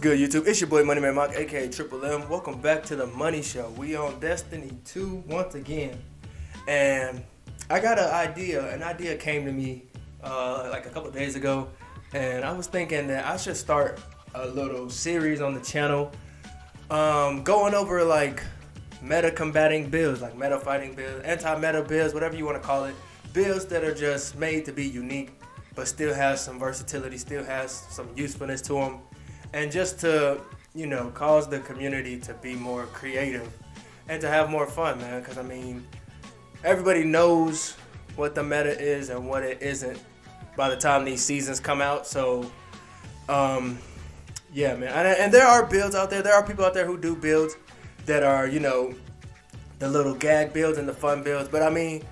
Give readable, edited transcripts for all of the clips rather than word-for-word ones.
good, YouTube? It's your boy Money Man Mock, aka Triple M. Welcome back to the Money Show. We on Destiny 2 once again, and I got an idea. An idea came to me like a couple days ago, and I was thinking that I should start a little series on the channel, going over like meta combating builds, like meta fighting builds, anti-meta builds, whatever you want to call it. Builds that are just made to be unique, but still has some versatility, still has some usefulness to them. And just to, cause the community to be more creative and to have more fun, man. Because, I mean, everybody knows what the meta is and what it isn't by the time these seasons come out. So, yeah, man. And there are builds out there. There are people out there who do builds that are, the little gag builds and the fun builds. But, I mean,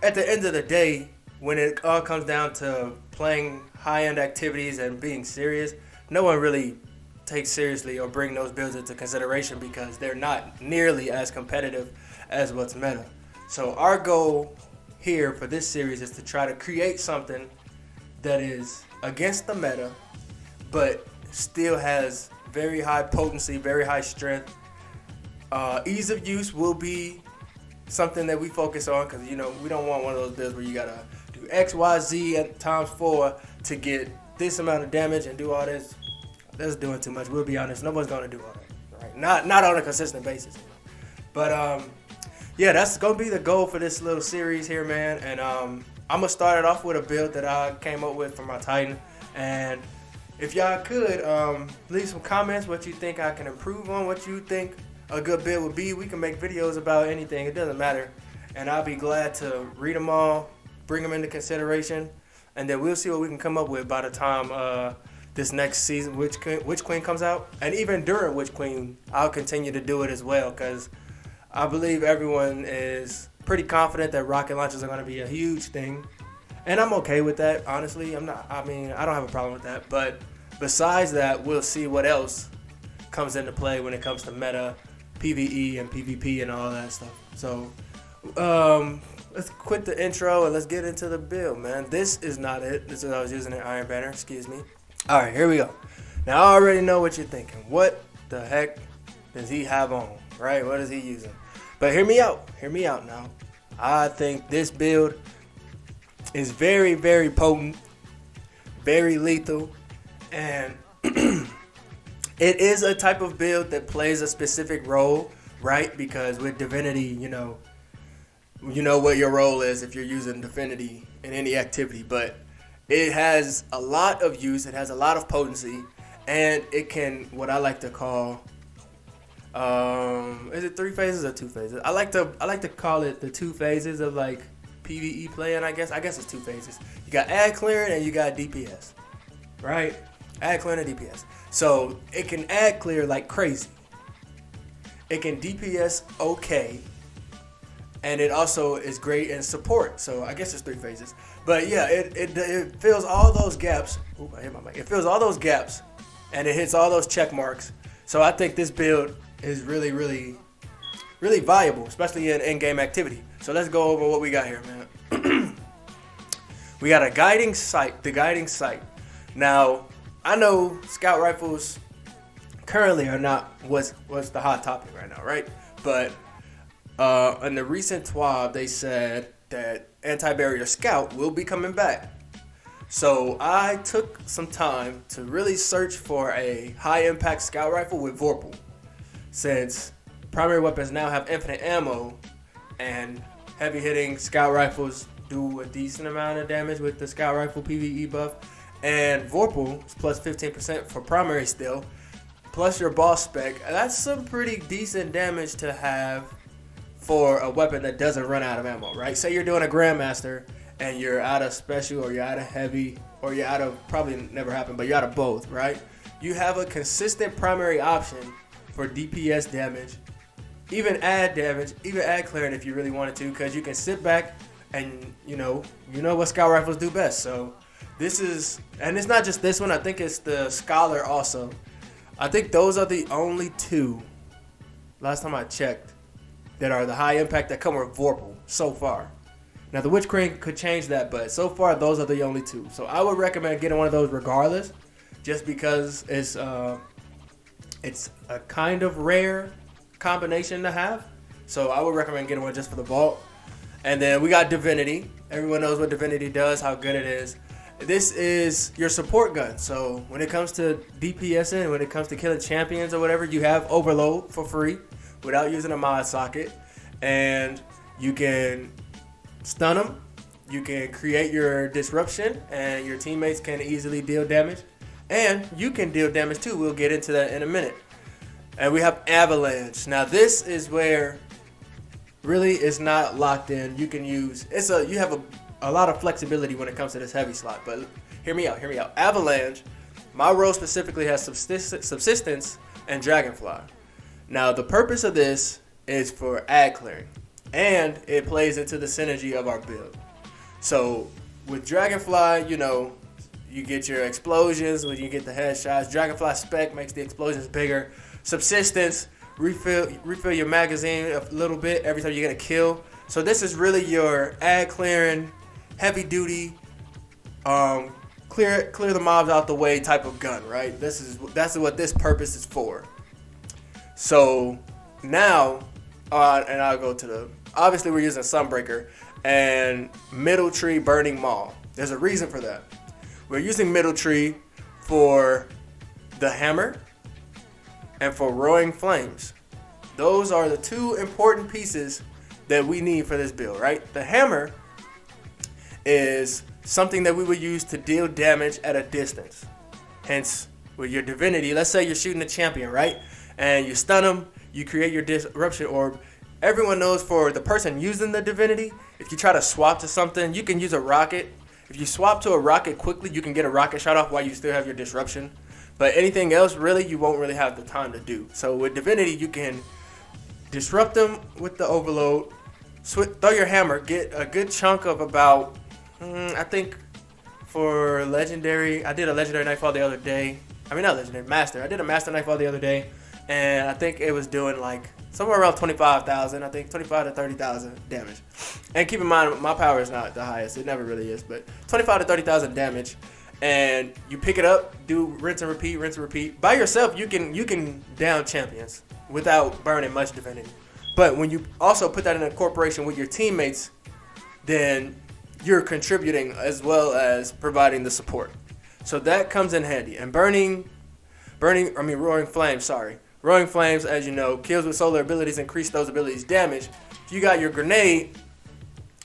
at the end of the day, when it all comes down to playing high-end activities and being serious, no one really takes seriously or bring those builds into consideration because they're not nearly as competitive as what's meta. So our goal here for this series is to try to create something that is against the meta, but still has very high potency, very high strength. Ease of use will be something that we focus on because, we don't want one of those builds where you gotta do X, Y, Z at times 4 to get this amount of damage and do all this. That's doing too much. We'll be honest. Nobody's gonna do all that, right? Not on a consistent basis. But yeah, that's gonna be the goal for this little series here, man. And I'm gonna start it off with a build that I came up with for my Titan. And if y'all could leave some comments what you think I can improve on, what you think a good build would be. We can make videos about anything. It doesn't matter. And I'll be glad to read them all, bring them into consideration, and then we'll see what we can come up with by the time this next season, Witch Queen comes out. And even during Witch Queen, I'll continue to do it as well because I believe everyone is pretty confident that rocket launchers are going to be a huge thing. And I'm okay with that, honestly. I don't have a problem with that. But besides that, we'll see what else comes into play when it comes to meta, PvE and PvP and all that stuff. So, let's quit the intro and let's get into the build, man. This is not it. This is I was using an Iron Banner, excuse me. All right, here we go. Now, I already know what you're thinking. What the heck does he have on, right? What is he using? But hear me out. Hear me out now. I think this build is very, very potent, very lethal, and it is a type of build that plays a specific role, right? Because with Divinity, you know what your role is if you're using Divinity in any activity, but it has a lot of use, it has a lot of potency, and it can, what I like to call, is it 3 phases or 2 phases? I like to call it the 2 phases of like PvE playing, I guess it's 2 phases. You got ad clearing and you got DPS, right? Ad clearing and DPS. So it can ad clear like crazy. It can DPS okay. And it also is great in support. So I guess it's 3 phases. But yeah, it fills all those gaps. Oop, I hit my mic. It fills all those gaps. And it hits all those check marks. So I think this build is really, really, really valuable, especially in in-game activity. So let's go over what we got here, man. We got a guiding sight. The guiding sight. Now, I know scout rifles currently are not what's the hot topic right now, right? But in the recent TWAB, they said that anti-barrier scout will be coming back. So I took some time to really search for a high-impact scout rifle with Vorpal, since primary weapons now have infinite ammo, and heavy-hitting scout rifles do a decent amount of damage with the scout rifle PvE buff, and Vorpal is plus 15% for primary still, plus your boss spec. That's some pretty decent damage to have for a weapon that doesn't run out of ammo, right? Say you're doing a Grandmaster and you're out of special or you're out of heavy or you're out of, probably never happened, but you're out of both, right? You have a consistent primary option for DPS damage, even ad damage, even ad clearing if you really wanted to, because you can sit back and you know what scout rifles do best. So this is, and it's not just this one, I think it's the Scholar also. I think those are the only 2, last time I checked, that are the high impact that come with Vorpal so far. Now the Witch Queen could change that, but so far those are the only 2. So I would recommend getting one of those regardless, just because it's It's a kind of rare combination to have. So I would recommend getting one just for the vault. And then we got Divinity. Everyone knows what Divinity does, how good it is. This is your support gun. So when it comes to DPSing, when it comes to killing champions or whatever, you have Overload for free without using a mod socket. And you can stun them. You can create your disruption, and your teammates can easily deal damage. And you can deal damage too. We'll get into that in a minute. And we have Avalanche. Now this is where really it's not locked in. You can use you have a lot of flexibility when it comes to this heavy slot. But hear me out. Avalanche, my role specifically has subsistence and Dragonfly. Now the purpose of this is for ad clearing, and it plays into the synergy of our build. So with Dragonfly, you get your explosions when you get the headshots. Dragonfly spec makes the explosions bigger. Subsistence, refill your magazine a little bit every time you get a kill. So this is really your ad clearing, heavy duty, clear the mobs out the way type of gun, right? That's what this purpose is for. So now, and I'll go to obviously we're using Sunbreaker and Middle Tree Burning Maul. There's a reason for that. We're using Middle Tree for the hammer and for Roaring Flames. Those are the two important pieces that we need for this build, right? The hammer is something that we would use to deal damage at a distance. Hence, with your Divinity, let's say you're shooting a champion, right? And you stun them, you create your disruption orb. Everyone knows for the person using the Divinity, if you try to swap to something, you can use a rocket. If you swap to a rocket quickly, you can get a rocket shot off while you still have your disruption. But anything else, really, you won't really have the time to do. So with Divinity, you can disrupt them with the overload, throw your hammer, get a good chunk of about, I think for Legendary, I did a Legendary Nightfall the other day. I mean, not Legendary, Master. I did a Master Nightfall the other day, and I think it was doing like somewhere around 25,000, I think 25 to 30,000 damage. And keep in mind, my power is not the highest. It never really is, but 25 to 30,000 damage. And you pick it up, do rinse and repeat. By yourself, you can down champions without burning much Divinity. But when you also put that in a corporation with your teammates, then you're contributing as well as providing the support. So that comes in handy. And Roaring Flames, Roaring Flames, as you know, kills with solar abilities increase those abilities' damage. If you got your grenade,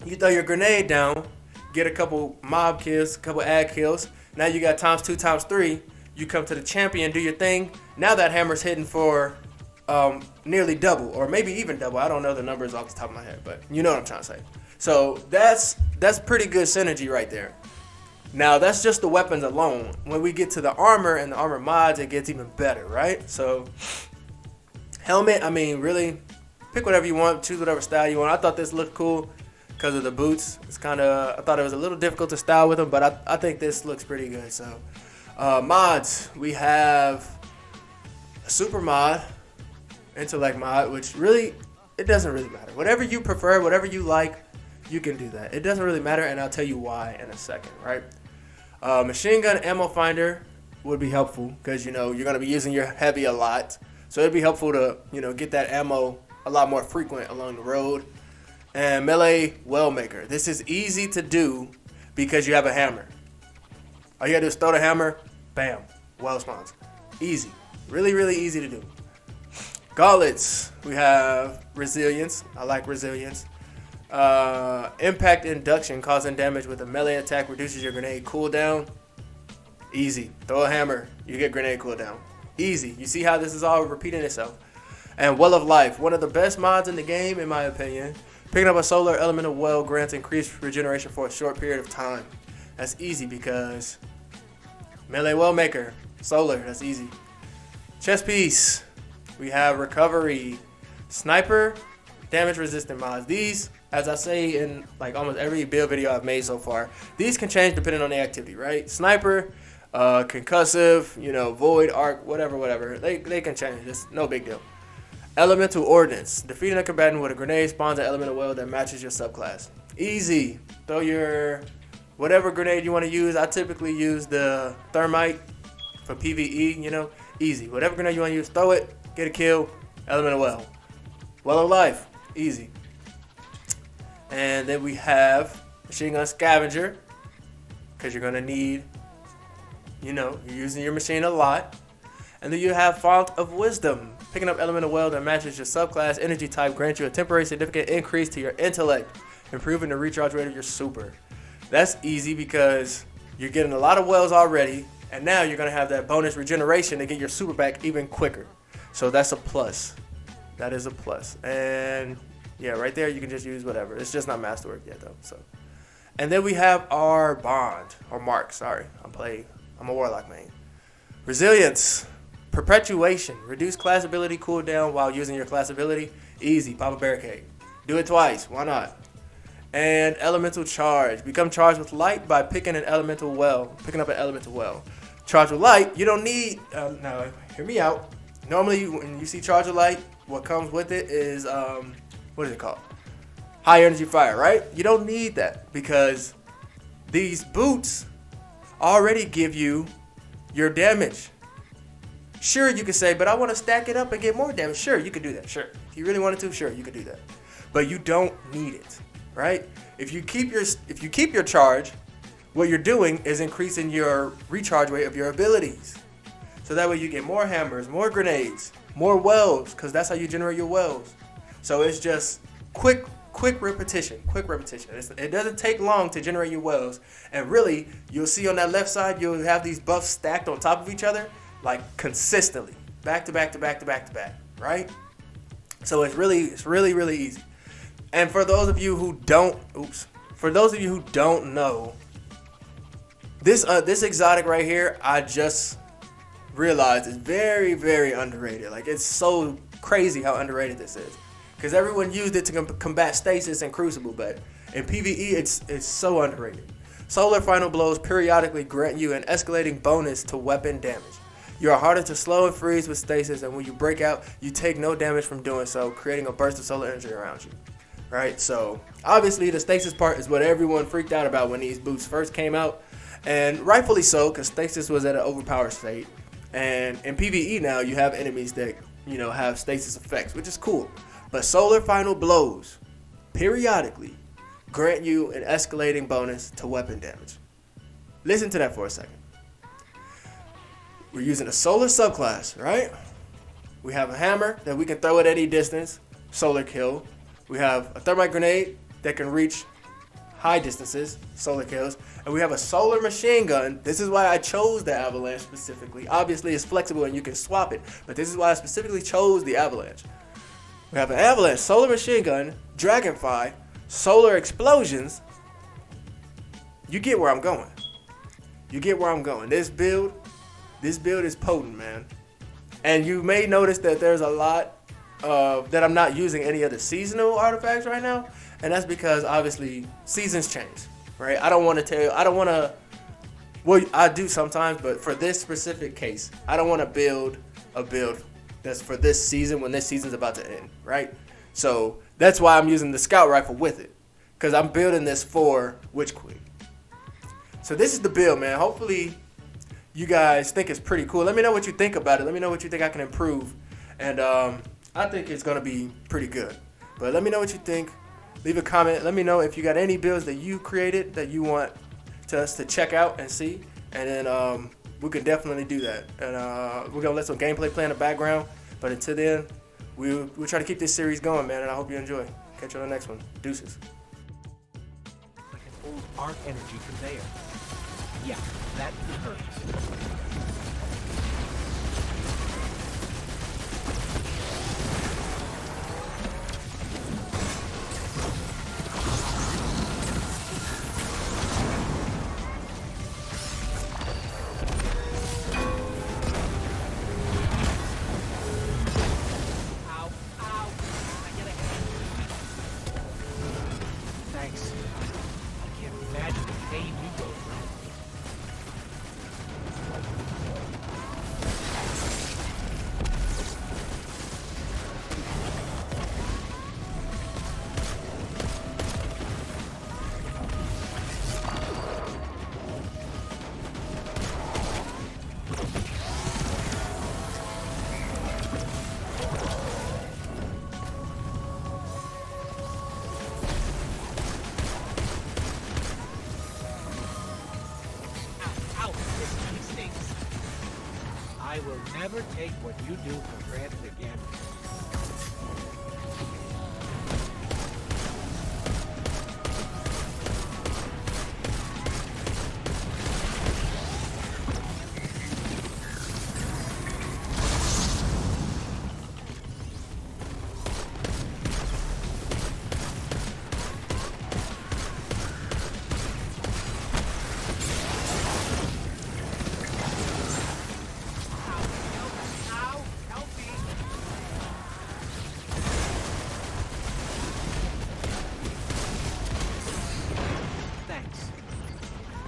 you throw your grenade down, get a couple mob kills, a couple ad kills. Now you got times 2, times 3. You come to the champion, do your thing. Now that hammer's hitting for nearly double, or maybe even double. I don't know the numbers off the top of my head, but you know what I'm trying to say. So that's pretty good synergy right there. Now that's just the weapons alone. When we get to the armor and the armor mods, it gets even better, right? So helmet, I mean, really pick whatever you want, choose whatever style you want. I thought this looked cool because of the boots. It's kind of, I thought it was a little difficult to style with them, but I think this looks pretty good. So mods, we have a super mod, intellect mod, which really, it doesn't really matter. Whatever you prefer, whatever you like, you can do that. It doesn't really matter, and I'll tell you why in a second, right? Machine gun ammo finder would be helpful because, you're going to be using your heavy a lot. So it'd be helpful to, get that ammo a lot more frequent along the road. And melee well maker. This is easy to do because you have a hammer. All you got to do is throw the hammer, bam, well spawns. Easy. Really, really easy to do. Gauntlets. We have resilience. I like resilience. Impact induction, causing damage with a melee attack, reduces your grenade cooldown. Easy. Throw a hammer, you get grenade cooldown. Easy. You see how this is all repeating itself. And Well of Life, one of the best mods in the game, in my opinion. Picking up a solar elemental well grants increased regeneration for a short period of time. That's easy because melee well maker, solar, that's easy. Chest piece, we have recovery, sniper, damage resistant mods. These, as I say in like almost every build video I've made so far, these can change depending on the activity, right? Sniper, concussive, void, arc, whatever. They can change. It's no big deal. Elemental ordnance. Defeating a combatant with a grenade spawns an elemental well that matches your subclass. Easy. Throw your whatever grenade you want to use. I typically use the thermite for PvE, Easy. Whatever grenade you want to use, throw it, get a kill, elemental well. Well of life. Easy. And then we have machine gun scavenger, because you're going to need, you're using your machine a lot. And then you have font of wisdom. Picking up elemental well that matches your subclass energy type grants you a temporary significant increase to your intellect, improving the recharge rate of your super. That's easy because you're getting a lot of wells already, and now you're going to have that bonus regeneration to get your super back even quicker. So that's a plus. That is a plus. And yeah, right there you can just use whatever. It's just not masterwork yet though. So, and then we have our bond or mark. Sorry, I'm a warlock main. Resilience, perpetuation, reduce class ability cooldown while using your class ability. Easy, pop a barricade. Do it twice. Why not? And elemental charge. Become charged with light by picking up an elemental well. Charge with light, you don't need. Now, hear me out. Normally, when you see charge with light, what comes with it is what is it called? High energy fire, right? You don't need that because these boots already give you your damage. Sure, you could say, but I want to stack it up and get more damage. Sure, you could do that. Sure, if you really wanted to, sure, you could do that. But you don't need it, right? If you keep your charge, what you're doing is increasing your recharge rate of your abilities. So that way you get more hammers, more grenades, more wells, because that's how you generate your wells. So it's just quick repetition. It doesn't take long to generate your wells. And really, you'll see on that left side, you'll have these buffs stacked on top of each other, like consistently, back to back, right? So it's really easy. And for those of you who don't know, this exotic right here, I just realized is very, very underrated. Like, it's so crazy how underrated this is. Because everyone used it to combat stasis and crucible, but in PvE, it's so underrated. Solar final blows periodically grant you an escalating bonus to weapon damage. You are harder to slow and freeze with stasis, and when you break out, you take no damage from doing so, creating a burst of solar energy around you. Right? So, obviously, the stasis part is what everyone freaked out about when these boots first came out. And rightfully so, because stasis was at an overpowered state. And in PvE now, you have enemies that, have stasis effects, which is cool. But solar final blows, periodically, grant you an escalating bonus to weapon damage. Listen to that for a second. We're using a solar subclass, right? We have a hammer that we can throw at any distance, solar kill. We have a thermite grenade that can reach high distances, solar kills. And we have a solar machine gun. This is why I chose the avalanche specifically. Obviously, it's flexible and you can swap it, but this is why I specifically chose the avalanche. We have an avalanche, solar machine gun, dragonfly, solar explosions. You get where I'm going. This build is potent, man. And you may notice that there's a lot that I'm not using any of the seasonal artifacts right now, and that's because obviously seasons change, right? I do sometimes, but for this specific case, I don't want to build a build that's for this season when this season's about to end, right? So that's why I'm using the scout rifle with it, because I'm building this for Witch Queen. So this is the build, man. Hopefully you guys think it's pretty cool. Let me know what you think about it. Let me know what you think I can improve. And I think it's going to be pretty good. But let me know what you think. Leave a comment. Let me know if you got any builds that you created that you want us to check out and see. And then we can definitely do that. And we're going to let some gameplay play in the background. But until then, we'll try to keep this series going, man. And I hope you enjoy. Catch you on the next one. Deuces. Like an old arc energy conveyor. Yeah, that hurts. Thanks. I can't imagine the pain you go through. I will never take what you do for granted again.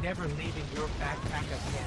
Never leaving your backpack again.